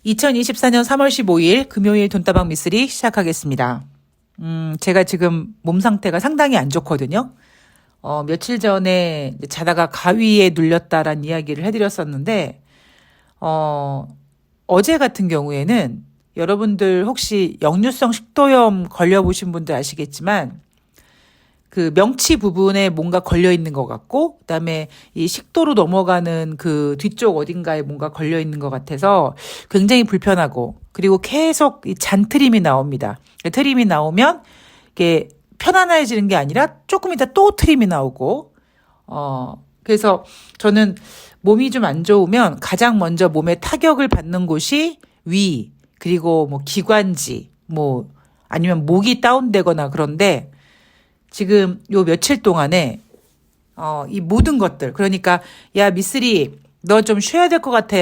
2024년 3월 15일 금요일 돈다방 미쓰리 시작하겠습니다. 제가 지금 몸 상태가 상당히 안 좋거든요. 며칠 전에 자다가 가위에 눌렸다라는 이야기를 해드렸었는데, 어제 같은 경우에는 여러분들 혹시 역류성 식도염 걸려보신 분들 아시겠지만, 그 명치 부분에 뭔가 걸려 있는 것 같고, 그다음에 이 식도로 넘어가는 그 뒤쪽 어딘가에 뭔가 걸려 있는 것 같아서 굉장히 불편하고, 그리고 계속 이 잔트림이 나옵니다. 트림이 나오면 이게 편안해지는 게 아니라 조금 있다 또 트림이 나오고, 그래서 저는 몸이 좀 안 좋으면 가장 먼저 몸에 타격을 받는 곳이 위, 그리고 뭐 기관지, 뭐 아니면 목이 다운되거나 그런데, 지금 요 며칠 동안에 이 모든 것들, 그러니까 야 미쓰리 너 좀 쉬어야 될 것 같아,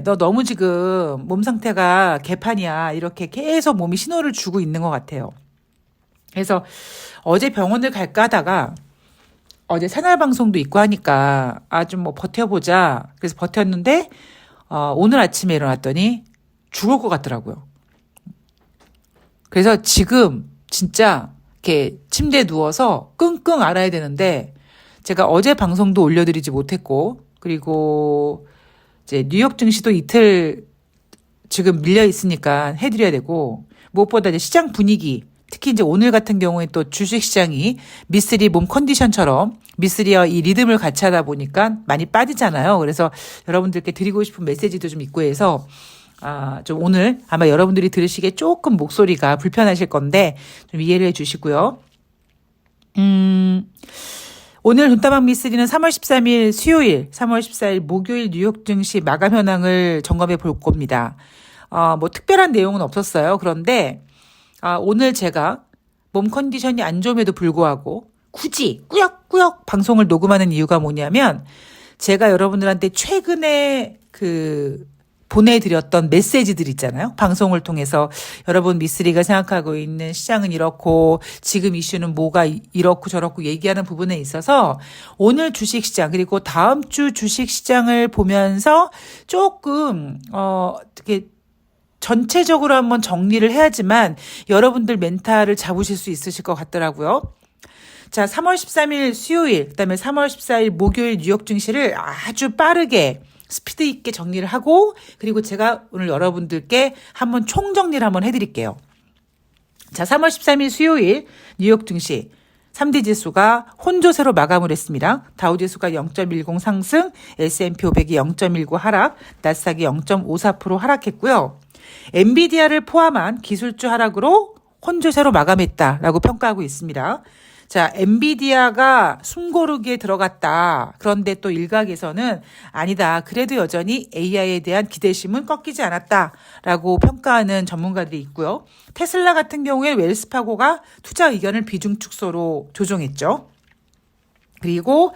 너 너무 지금 몸 상태가 개판이야, 이렇게 계속 몸이 신호를 주고 있는 것 같아요. 그래서 어제 병원을 갈까 하다가 어제 새날 방송도 있고 하니까 좀 뭐 버텨보자, 그래서 버텼는데 오늘 아침에 일어났더니 죽을 것 같더라고요. 그래서 지금 진짜 이렇게 침대에 누워서 끙끙 앓아야 되는데, 제가 어제 방송도 올려드리지 못했고, 그리고 이제 뉴욕 증시도 이틀 지금 밀려 있으니까 해드려야 되고, 무엇보다 이제 시장 분위기, 특히 이제 오늘 같은 경우에 또 주식 시장이 미쓰리 몸 컨디션처럼 미쓰리와 이 리듬을 같이 하다 보니까 많이 빠지잖아요. 그래서 여러분들께 드리고 싶은 메시지도 좀 있고 해서 좀 오늘 아마 여러분들이 들으시기에 조금 목소리가 불편하실 건데 좀 이해를 해 주시고요. 오늘 돈다방 미쓰리는 3월 13일 수요일, 3월 14일 목요일 뉴욕 증시 마감 현황을 점검해 볼 겁니다. 뭐 특별한 내용은 없었어요. 그런데 오늘 제가 몸 컨디션이 안 좋음에도 불구하고 굳이 꾸역꾸역 방송을 녹음하는 이유가 뭐냐면, 제가 여러분들한테 최근에 보내드렸던 메시지들 있잖아요. 방송을 통해서 여러분 미쓰리가 생각하고 있는 시장은 이렇고 지금 이슈는 뭐가 이렇고 저렇고 얘기하는 부분에 있어서 오늘 주식시장 그리고 다음 주 주식시장을 보면서 조금 어떻게 전체적으로 한번 정리를 해야지만 여러분들 멘탈을 잡으실 수 있으실 것 같더라고요. 자, 3월 13일 수요일, 그다음에 3월 14일 목요일 뉴욕 증시를 아주 빠르게 스피드 있게 정리를 하고, 그리고 제가 오늘 여러분들께 한번 총정리를 한번 해드릴게요. 자, 3월 13일 수요일 뉴욕 증시 3대 지수가 혼조세로 마감을 했습니다. 다우지수가 0.10 상승, S&P 500이 0.19 하락, 나스닥이 0.54% 하락했고요. 엔비디아를 포함한 기술주 하락으로 혼조세로 마감했다라고 평가하고 있습니다. 자, 엔비디아가 숨고르기에 들어갔다. 그런데 또 일각에서는 아니다, 그래도 여전히 AI에 대한 기대심은 꺾이지 않았다라고 평가하는 전문가들이 있고요. 테슬라 같은 경우에 웰스파고가 투자 의견을 비중 축소로 조정했죠. 그리고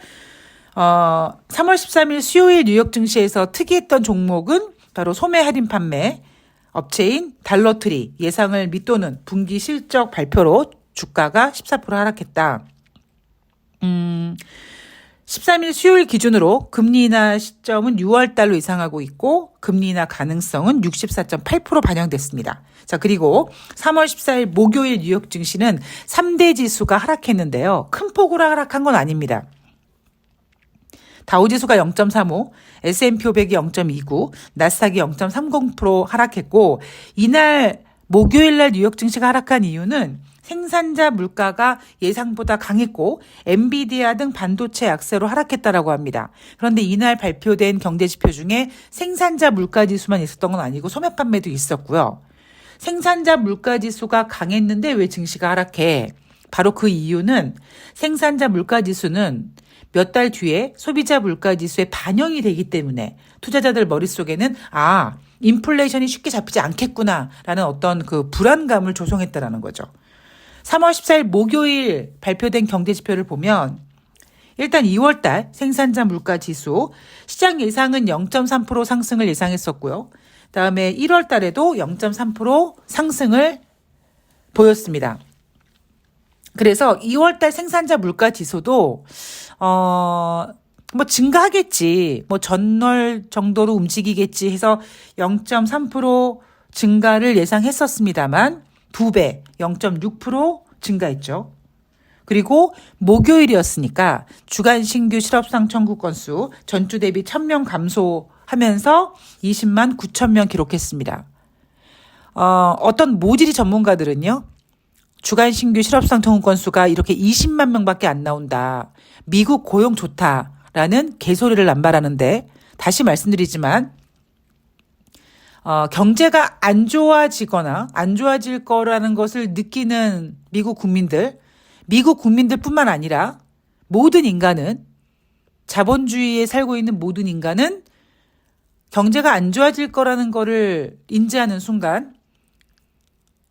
3월 13일 수요일 뉴욕 증시에서 특이했던 종목은 바로 소매 할인 판매 업체인 달러트리 예상을 밑도는 분기 실적 발표로 주가가 14% 하락했다. 13일 수요일 기준으로 금리 인하 시점은 6월 달로 예상하고 있고 금리 인하 가능성은 64.8% 반영됐습니다. 자, 그리고 3월 14일 목요일 뉴욕 증시는 3대 지수가 하락했는데요. 큰 폭으로 하락한 건 아닙니다. 다우지수가 0.35, S&P 500이 0.29, 나스닥이 0.30% 하락했고, 이날 목요일날 뉴욕 증시가 하락한 이유는 생산자 물가가 예상보다 강했고 엔비디아 등 반도체 약세로 하락했다라고 합니다. 그런데 이날 발표된 경제지표 중에 생산자 물가지수만 있었던 건 아니고 소매 판매도 있었고요. 생산자 물가지수가 강했는데 왜 증시가 하락해? 바로 그 이유는 생산자 물가지수는 몇 달 뒤에 소비자 물가지수에 반영이 되기 때문에 투자자들 머릿속에는 인플레이션이 쉽게 잡히지 않겠구나라는 어떤 그 불안감을 조성했다라는 거죠. 3월 14일 목요일 발표된 경제지표를 보면 일단 2월달 생산자 물가지수 시장 예상은 0.3% 상승을 예상했었고요. 다음에 1월달에도 0.3% 상승을 보였습니다. 그래서 2월달 생산자 물가지수도 뭐 증가하겠지. 뭐 전월 정도로 움직이겠지 해서 0.3% 증가를 예상했었습니다만 2배, 0.6% 증가했죠. 그리고 목요일이었으니까 주간 신규 실업상 청구 건수 전주 대비 1,000명 감소하면서 20만 9천 명 기록했습니다. 어떤 모질이 전문가들은요. 주간 신규 실업상 청구 건수가 이렇게 20만 명밖에 안 나온다. 미국 고용 좋다라는 개소리를 남발하는데 다시 말씀드리지만 경제가 안 좋아지거나 안 좋아질 거라는 것을 느끼는 미국 국민들뿐만 아니라 모든 인간은 자본주의에 살고 있는 모든 인간은 경제가 안 좋아질 거라는 거를 인지하는 순간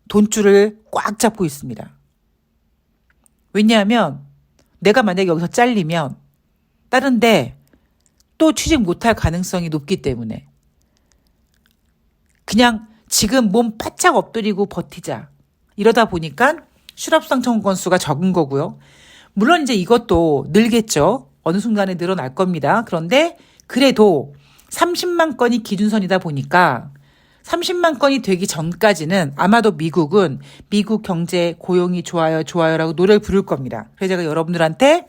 돈줄을 꽉 잡고 있습니다. 왜냐하면 내가 만약에 여기서 잘리면 다른 데 또 취직 못할 가능성이 높기 때문에 그냥 지금 몸 바짝 엎드리고 버티자. 이러다 보니까 실업상 청구 건수가 적은 거고요. 물론 이제 이것도 늘겠죠. 어느 순간에 늘어날 겁니다. 그런데 그래도 30만 건이 기준선이다 보니까 30만 건이 되기 전까지는 아마도 미국은 미국 경제 고용이 좋아요라고 노래를 부를 겁니다. 그래서 제가 여러분들한테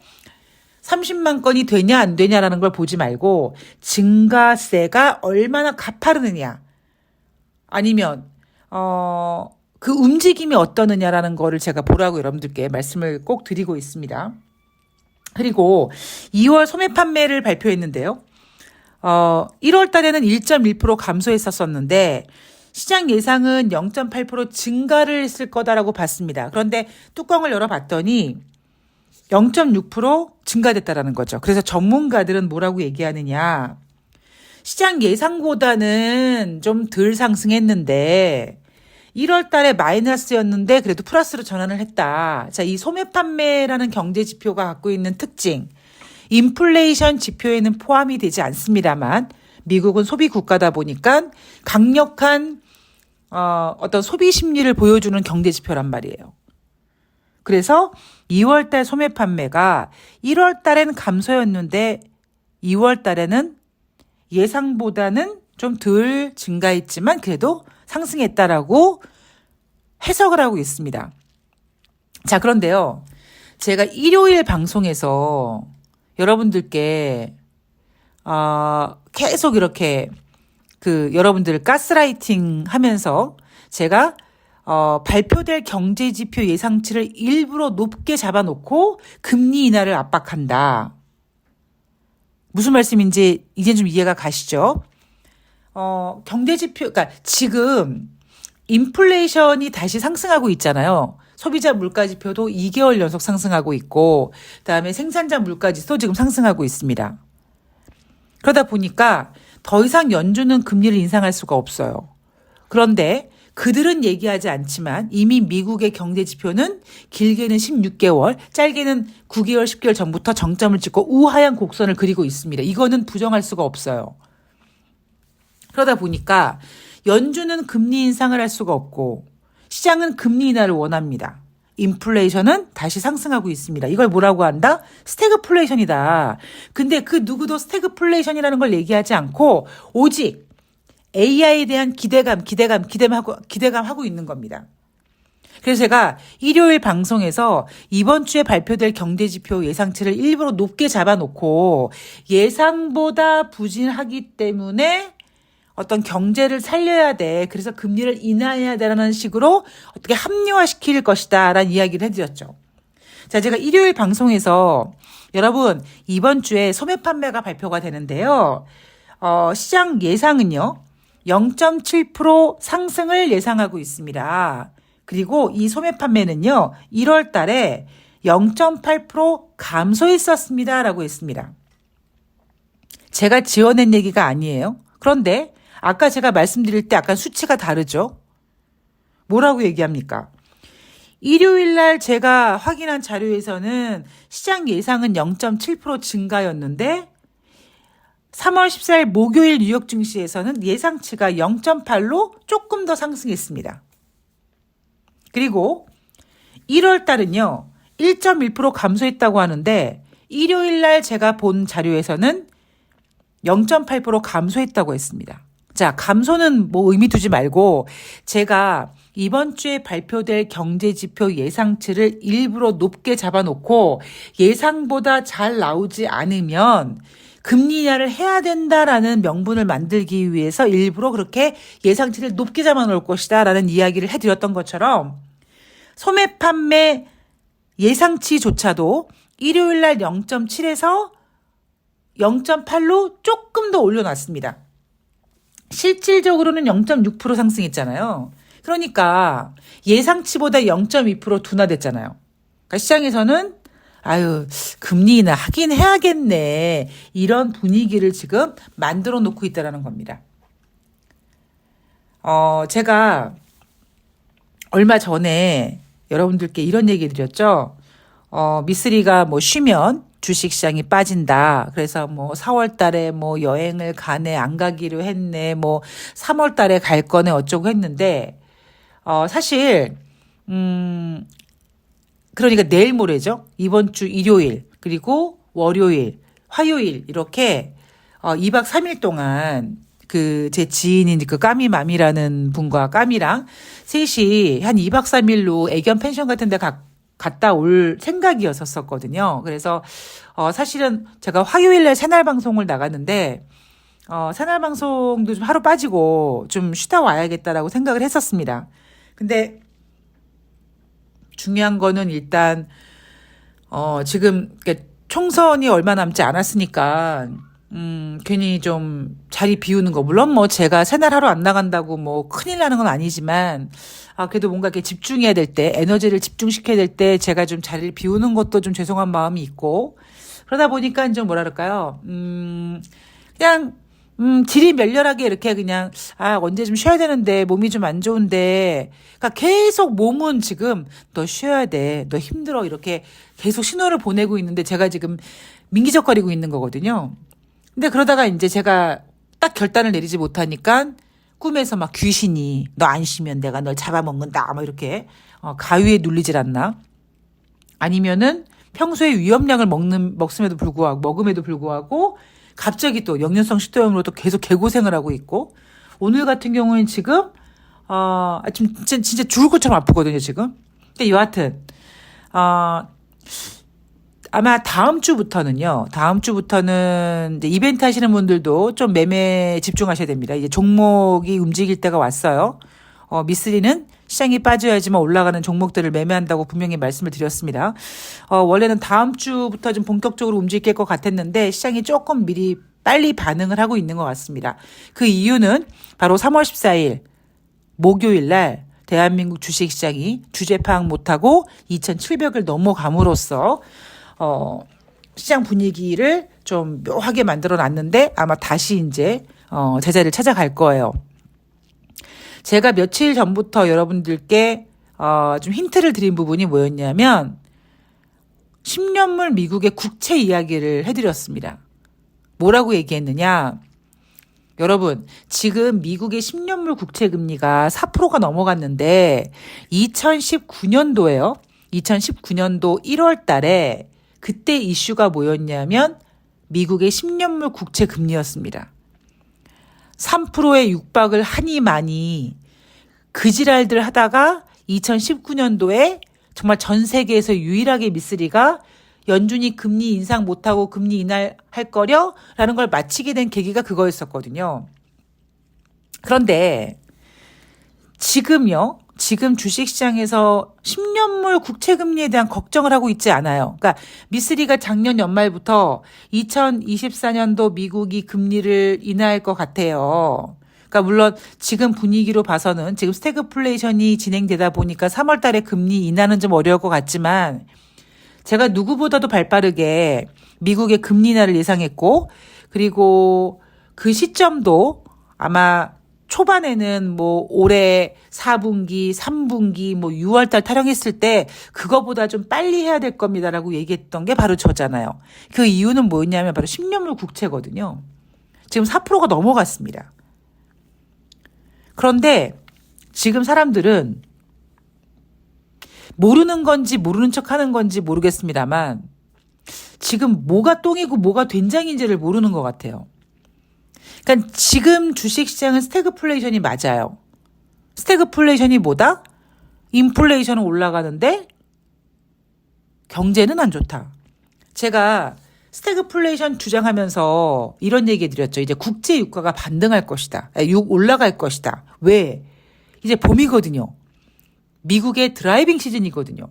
30만 건이 되냐 안 되냐라는 걸 보지 말고 증가세가 얼마나 가파르느냐 아니면 그 움직임이 어떠느냐라는 거를 제가 보라고 여러분들께 말씀을 꼭 드리고 있습니다. 그리고 2월 소매 판매를 발표했는데요. 1월 달에는 1.1% 감소했었는데 시장 예상은 0.8% 증가를 했을 거다라고 봤습니다. 그런데 뚜껑을 열어봤더니 0.6% 증가됐다라는 거죠. 그래서 전문가들은 뭐라고 얘기하느냐. 시장 예상보다는 좀 덜 상승했는데 1월 달에 마이너스였는데 그래도 플러스로 전환을 했다. 자, 이 소매 판매라는 경제 지표가 갖고 있는 특징. 인플레이션 지표에는 포함이 되지 않습니다만 미국은 소비 국가다 보니까 강력한 어떤 소비 심리를 보여주는 경제 지표란 말이에요. 그래서 2월 달 소매 판매가 1월 달엔 감소였는데 2월 달에는 예상보다는 좀 덜 증가했지만 그래도 상승했다라고 해석을 하고 있습니다. 자, 그런데요. 제가 일요일 방송에서 여러분들께 계속 이렇게 여러분들 가스라이팅 하면서 제가 발표될 경제지표 예상치를 일부러 높게 잡아놓고 금리 인하를 압박한다. 무슨 말씀인지 이제 좀 이해가 가시죠? 경제지표, 그러니까 지금 인플레이션이 다시 상승하고 있잖아요. 소비자 물가지표도 2개월 연속 상승하고 있고, 그다음에 생산자 물가지수도 지금 상승하고 있습니다. 그러다 보니까 더 이상 연준은 금리를 인상할 수가 없어요. 그런데 그들은 얘기하지 않지만 이미 미국의 경제지표는 길게는 16개월, 짧게는 9개월, 10개월 전부터 정점을 찍고 우하향 곡선을 그리고 있습니다. 이거는 부정할 수가 없어요. 그러다 보니까 연준은 금리 인상을 할 수가 없고 시장은 금리 인하를 원합니다. 인플레이션은 다시 상승하고 있습니다. 이걸 뭐라고 한다? 스태그플레이션이다. 근데 그 누구도 스태그플레이션이라는 걸 얘기하지 않고 오직 AI에 대한 기대감하고 있는 겁니다. 그래서 제가 일요일 방송에서 이번 주에 발표될 경제지표 예상치를 일부러 높게 잡아놓고 예상보다 부진하기 때문에 어떤 경제를 살려야 돼. 그래서 금리를 인하해야 되라는 식으로 어떻게 합리화시킬 것이다 라는 이야기를 해드렸죠. 자, 제가 일요일 방송에서 여러분 이번 주에 소매 판매가 발표가 되는데요. 시장 예상은요. 0.7% 상승을 예상하고 있습니다. 그리고 이 소매 판매는요. 1월 달에 0.8% 감소했었습니다. 라고 했습니다. 제가 지어낸 얘기가 아니에요. 그런데 아까 제가 말씀드릴 때 약간 수치가 다르죠. 뭐라고 얘기합니까? 일요일 날 제가 확인한 자료에서는 시장 예상은 0.7% 증가였는데 3월 14일 목요일 뉴욕 증시에서는 예상치가 0.8로 조금 더 상승했습니다. 그리고 1월 달은요. 1.1% 감소했다고 하는데 일요일 날 제가 본 자료에서는 0.8% 감소했다고 했습니다. 자, 감소는 뭐 의미 두지 말고 제가 이번 주에 발표될 경제지표 예상치를 일부러 높게 잡아놓고 예상보다 잘 나오지 않으면 금리 인하를 해야 된다라는 명분을 만들기 위해서 일부러 그렇게 예상치를 높게 잡아놓을 것이다라는 이야기를 해드렸던 것처럼 소매 판매 예상치조차도 일요일 날 0.7에서 0.8로 조금 더 올려놨습니다. 실질적으로는 0.6% 상승했잖아요. 그러니까 예상치보다 0.2% 둔화됐잖아요. 그러니까 시장에서는 아유, 금리 인하 하긴 해야겠네. 이런 분위기를 지금 만들어 놓고 있다는 겁니다. 제가 얼마 전에 여러분들께 이런 얘기 드렸죠. 미쓰리가 뭐 쉬면 주식시장이 빠진다. 그래서 뭐 4월 달에 뭐 여행을 가네, 안 가기로 했네, 뭐 3월 달에 갈 거네, 어쩌고 했는데, 사실, 그러니까 내일 모레죠. 이번 주 일요일, 그리고 월요일, 화요일, 이렇게, 2박 3일 동안 제 지인인 그 까미맘이라는 분과 까미랑 셋이 한 2박 3일로 애견 펜션 같은 데 갔다 올 생각이었었거든요. 그래서, 사실은 제가 화요일날 새날 방송을 나갔는데, 새날 방송도 좀 하루 빠지고 좀 쉬다 와야겠다라고 생각을 했었습니다. 근데, 중요한 거는 일단, 지금, 총선이 얼마 남지 않았으니까, 괜히 좀 자리 비우는 거. 물론 뭐 제가 새날 하루 안 나간다고 뭐 큰일 나는 건 아니지만, 그래도 뭔가 이렇게 집중해야 될 때, 에너지를 집중시켜야 될 때 제가 좀 자리를 비우는 것도 좀 죄송한 마음이 있고, 그러다 보니까 좀 뭐랄까요, 그냥, 질이 멸렬하게 이렇게 그냥, 언제 좀 쉬어야 되는데, 몸이 좀 안 좋은데, 그러니까 계속 몸은 지금, 너 쉬어야 돼, 너 힘들어, 이렇게 계속 신호를 보내고 있는데, 제가 지금 민기적거리고 있는 거거든요. 근데 그러다가 이제 제가 딱 결단을 내리지 못하니까, 꿈에서 막 귀신이, 너 안 쉬면 내가 널 잡아먹는다, 뭐 이렇게, 가위에 눌리질 않나? 아니면은, 평소에 위험량을 먹음에도 불구하고, 갑자기 또 역류성 식도염으로 또 계속 개고생을 하고 있고, 오늘 같은 경우는 지금, 지금 진짜 죽을 것처럼 아프거든요, 지금. 근데 여하튼, 아마 다음 주부터는 이제 이벤트 하시는 분들도 좀 매매에 집중하셔야 됩니다. 이제 종목이 움직일 때가 왔어요. 미쓰리는 시장이 빠져야지만 올라가는 종목들을 매매한다고 분명히 말씀을 드렸습니다. 원래는 다음 주부터 좀 본격적으로 움직일 것 같았는데 시장이 조금 미리 빨리 반응을 하고 있는 것 같습니다. 그 이유는 바로 3월 14일 목요일 날 대한민국 주식시장이 주제 파악 못하고 2,700을 넘어감으로써 시장 분위기를 좀 묘하게 만들어 놨는데 아마 다시 이제 제자리를 찾아갈 거예요. 제가 며칠 전부터 여러분들께 좀 힌트를 드린 부분이 뭐였냐면 10년물 미국의 국채 이야기를 해드렸습니다. 뭐라고 얘기했느냐? 여러분, 지금 미국의 10년물 국채 금리가 4%가 넘어갔는데 2019년도에요. 2019년도 1월 달에 그때 이슈가 뭐였냐면 미국의 10년물 국채 금리였습니다. 3%에 육박을 하니 많이 그 지랄들 하다가 2019년도에 정말 전 세계에서 유일하게 미쓰리가 연준이 금리 인상 못하고 금리 인하할 거려? 라는 걸 마치게 된 계기가 그거였었거든요. 그런데 지금 주식시장에서 10년물 국채금리에 대한 걱정을 하고 있지 않아요. 그러니까 미쓰리가 작년 연말부터 2024년도 미국이 금리를 인하할 것 같아요. 그러니까 물론 지금 분위기로 봐서는 지금 스태그플레이션이 진행되다 보니까 3월 달에 금리 인하는 좀 어려울 것 같지만 제가 누구보다도 발빠르게 미국의 금리 인하를 예상했고 그리고 그 시점도 아마 초반에는 뭐 올해 4분기, 3분기, 뭐 6월달 타령했을 때 그거보다 좀 빨리 해야 될 겁니다라고 얘기했던 게 바로 저잖아요. 그 이유는 뭐였냐면 바로 10년물 국채거든요. 지금 4%가 넘어갔습니다. 그런데 지금 사람들은 모르는 건지 모르는 척 하는 건지 모르겠습니다만 지금 뭐가 똥이고 뭐가 된장인지를 모르는 것 같아요. 그러니까 지금 주식시장은 스태그플레이션이 맞아요. 스태그플레이션이 뭐다? 인플레이션은 올라가는데 경제는 안 좋다. 제가 스태그플레이션 주장하면서 이런 얘기 드렸죠. 이제 국제 유가가 반등할 것이다. 올라갈 것이다. 왜? 이제 봄이거든요. 미국의 드라이빙 시즌이거든요.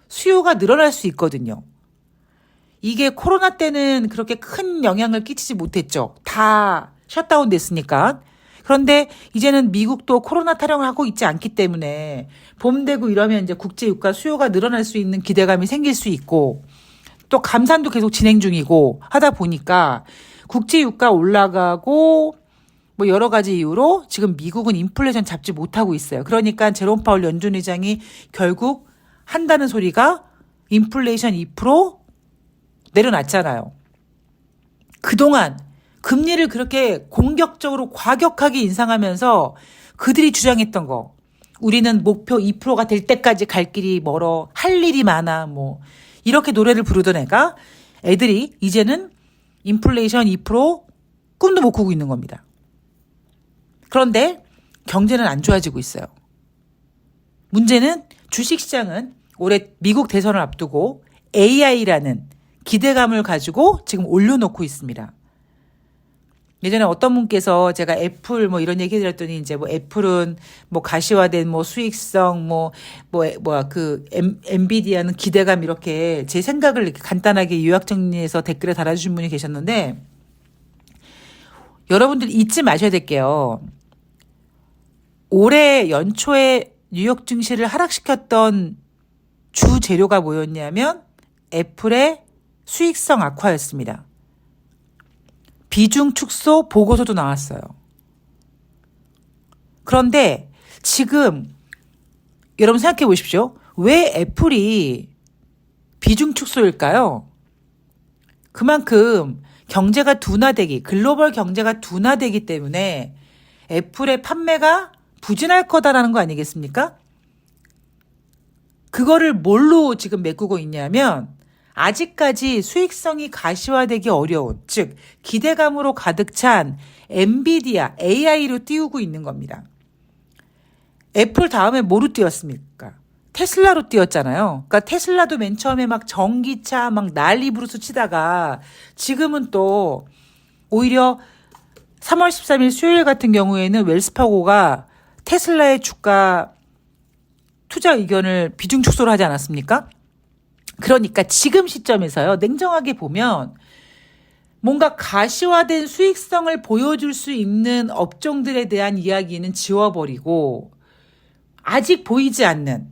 수요가 늘어날 수 있거든요. 이게 코로나 때는 그렇게 큰 영향을 끼치지 못했죠. 다 셧다운 됐으니까. 그런데 이제는 미국도 코로나 타령을 하고 있지 않기 때문에 봄 되고 이러면 이제 국제 유가 수요가 늘어날 수 있는 기대감이 생길 수 있고 또 감산도 계속 진행 중이고 하다 보니까 국제 유가 올라가고 뭐 여러 가지 이유로 지금 미국은 인플레이션 잡지 못하고 있어요. 그러니까 제롬 파월 연준 의장이 결국 한다는 소리가 인플레이션 2% 내려놨잖아요. 그동안 금리를 그렇게 공격적으로 과격하게 인상하면서 그들이 주장했던 거. 우리는 목표 2%가 될 때까지 갈 길이 멀어. 할 일이 많아. 뭐 이렇게 노래를 부르던 애들이 이제는 인플레이션 2% 꿈도 못 꾸고 있는 겁니다. 그런데 경제는 안 좋아지고 있어요. 문제는 주식시장은 올해 미국 대선을 앞두고 AI라는 기대감을 가지고 지금 올려놓고 있습니다. 예전에 어떤 분께서 제가 애플 뭐 이런 얘기 드렸더니 이제 뭐 애플은 뭐 가시화된 뭐 수익성 엔비디아는 기대감 이렇게 제 생각을 이렇게 간단하게 요약 정리해서 댓글에 달아주신 분이 계셨는데 여러분들 잊지 마셔야 될게요. 올해 연초에 뉴욕 증시를 하락시켰던 주 재료가 뭐였냐면 애플의 수익성 악화였습니다. 비중 축소 보고서도 나왔어요. 그런데 지금 여러분 생각해 보십시오. 왜 애플이 비중 축소일까요? 그만큼 경제가 둔화되기, 글로벌 경제가 둔화되기 때문에 애플의 판매가 부진할 거다라는 거 아니겠습니까? 그거를 뭘로 지금 메꾸고 있냐면 아직까지 수익성이 가시화되기 어려운, 즉 기대감으로 가득 찬 엔비디아, AI로 띄우고 있는 겁니다. 애플 다음에 뭐로 띄웠습니까? 테슬라로 띄웠잖아요. 그러니까 테슬라도 맨 처음에 막 전기차 막 난리 부르스 치다가 지금은 또 오히려 3월 13일 수요일 같은 경우에는 웰스파고가 테슬라의 주가 투자 의견을 비중 축소를 하지 않았습니까? 그러니까 지금 시점에서요, 냉정하게 보면 뭔가 가시화된 수익성을 보여줄 수 있는 업종들에 대한 이야기는 지워버리고 아직 보이지 않는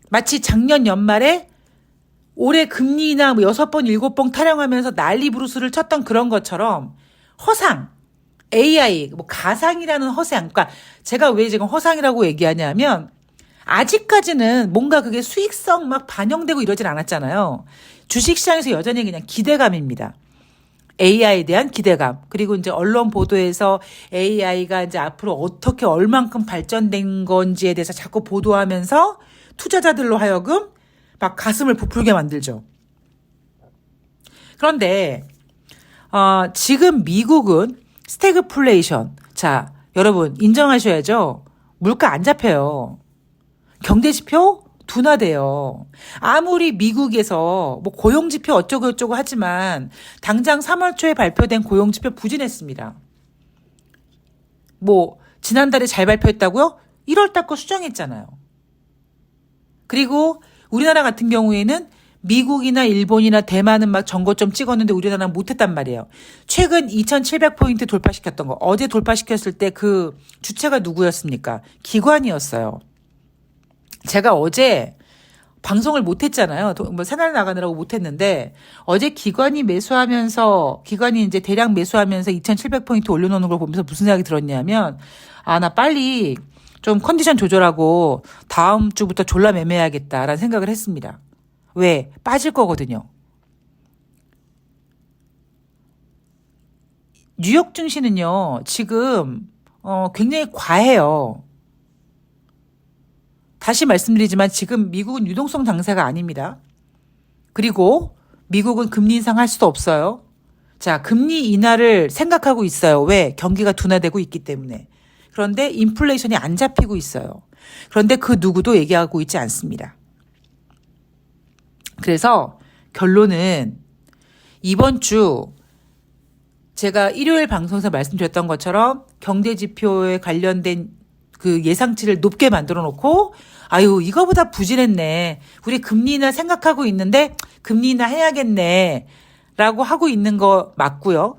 마치 작년 연말에 올해 금리나 6번, 7번 타령하면서 난리 부르스를 쳤던 그런 것처럼 허상, AI, 뭐 가상이라는 허상, 그러니까 제가 왜 지금 허상이라고 얘기하냐면 아직까지는 뭔가 그게 수익성 막 반영되고 이러진 않았잖아요. 주식시장에서 여전히 그냥 기대감입니다. AI에 대한 기대감. 그리고 이제 언론 보도에서 AI가 이제 앞으로 어떻게 얼만큼 발전된 건지에 대해서 자꾸 보도하면서 투자자들로 하여금 막 가슴을 부풀게 만들죠. 그런데 지금 미국은 스태그플레이션. 자, 여러분 인정하셔야죠. 물가 안 잡혀요. 경제지표 둔화돼요. 아무리 미국에서 뭐 고용지표 어쩌고 저쩌고 하지만 당장 3월 초에 발표된 고용지표 부진했습니다. 뭐 지난달에 잘 발표했다고요? 1월 달 거 수정했잖아요. 그리고 우리나라 같은 경우에는 미국이나 일본이나 대만은 막 전고점 찍었는데 우리나라는 못했단 말이에요. 최근 2700포인트 돌파시켰던 거. 어제 돌파시켰을 때 그 주체가 누구였습니까? 기관이었어요. 제가 어제 방송을 못했잖아요. 뭐 새날 나가느라고 못했는데 어제 기관이 이제 대량 매수하면서 2,700포인트 올려놓는 걸 보면서 무슨 생각이 들었냐면 나 빨리 좀 컨디션 조절하고 다음 주부터 졸라 매매해야겠다라는 생각을 했습니다. 왜? 빠질 거거든요. 뉴욕 증시는요, 지금 굉장히 과해요. 다시 말씀드리지만 지금 미국은 유동성 장세가 아닙니다. 그리고 미국은 금리 인상할 수도 없어요. 자, 금리 인하를 생각하고 있어요. 왜? 경기가 둔화되고 있기 때문에. 그런데 인플레이션이 안 잡히고 있어요. 그런데 그 누구도 얘기하고 있지 않습니다. 그래서 결론은 이번 주 제가 일요일 방송에서 말씀드렸던 것처럼 경제 지표에 관련된 그 예상치를 높게 만들어 놓고 아유 이거보다 부진했네. 우리 금리 인하 생각하고 있는데 금리 인하 해야겠네. 라고 하고 있는 거 맞고요.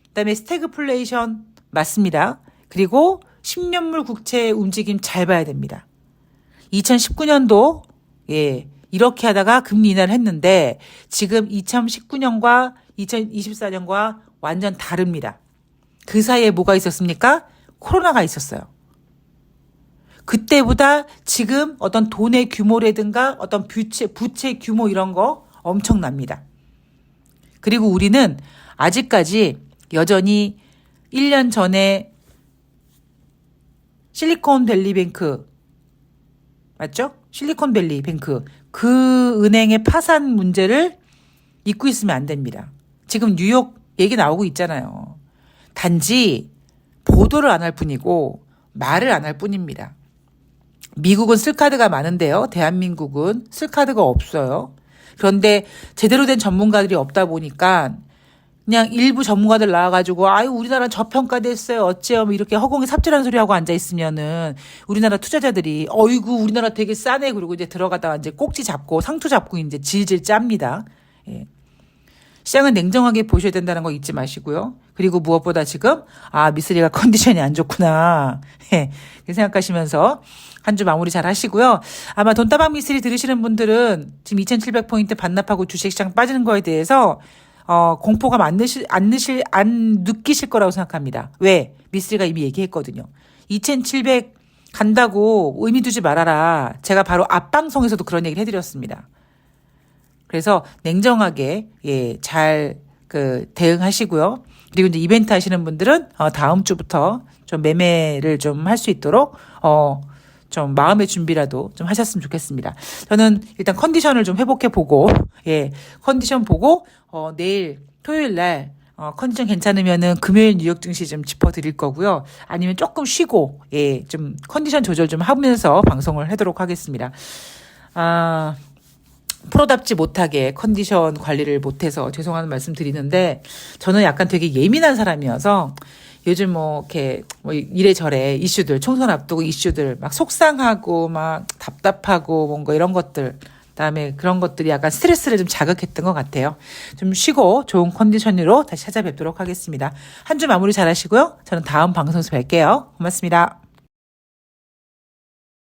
그다음에 스태그플레이션 맞습니다. 그리고 10년물 국채 움직임 잘 봐야 됩니다. 2019년도 이렇게 하다가 금리 인하를 했는데 지금 2019년과 2024년과 완전 다릅니다. 그 사이에 뭐가 있었습니까? 코로나가 있었어요. 그때보다 지금 어떤 돈의 규모라든가 어떤 부채 규모 이런 거 엄청납니다. 그리고 우리는 아직까지 여전히 1년 전에 실리콘밸리 뱅크 맞죠? 실리콘밸리 뱅크 그 은행의 파산 문제를 잊고 있으면 안 됩니다. 지금 뉴욕 얘기 나오고 있잖아요. 단지 보도를 안 할 뿐이고 말을 안 할 뿐입니다. 미국은 쓸카드가 많은데요. 대한민국은 쓸카드가 없어요. 그런데 제대로 된 전문가들이 없다 보니까 그냥 일부 전문가들 나와가지고 아유 우리나라 저평가됐어요 어째요 뭐 이렇게 허공에 삽질하는 소리 하고 앉아 있으면은 우리나라 투자자들이 어이구 우리나라 되게 싸네 그러고 이제 들어가다가 이제 꼭지 잡고 상투 잡고 이제 질질 짭니다. 예. 시장은 냉정하게 보셔야 된다는 거 잊지 마시고요. 그리고 무엇보다 지금 미쓰리가 컨디션이 안 좋구나 생각하시면서 한 주 마무리 잘 하시고요. 아마 돈다방 미쓰리 들으시는 분들은 지금 2,700포인트 반납하고 주식시장 빠지는 거에 대해서 공포감 안 느끼실 거라고 생각합니다. 왜? 미쓰리가 이미 얘기했거든요. 2,700 간다고 의미 두지 말아라. 제가 바로 앞방송에서도 그런 얘기를 해드렸습니다. 그래서 냉정하게 잘 대응하시고요. 그리고 이제 이벤트 하시는 분들은 다음 주부터 좀 매매를 좀 할 수 있도록 좀 마음의 준비라도 좀 하셨으면 좋겠습니다. 저는 일단 컨디션을 좀 회복해 보고 컨디션 보고 내일 토요일 날 컨디션 괜찮으면은 금요일 뉴욕 증시 좀 짚어드릴 거고요. 아니면 조금 쉬고 좀 컨디션 조절 좀 하면서 방송을 하도록 하겠습니다. 프로답지 못하게 컨디션 관리를 못해서 죄송한 말씀 드리는데 저는 약간 되게 예민한 사람이어서 요즘 이렇게 이래저래 이슈들 총선 앞두고 이슈들 막 속상하고 막 답답하고 뭔가 이런 것들 그다음에 그런 것들이 약간 스트레스를 좀 자극했던 것 같아요. 좀 쉬고 좋은 컨디션으로 다시 찾아뵙도록 하겠습니다. 한 주 마무리 잘 하시고요. 저는 다음 방송에서 뵐게요. 고맙습니다.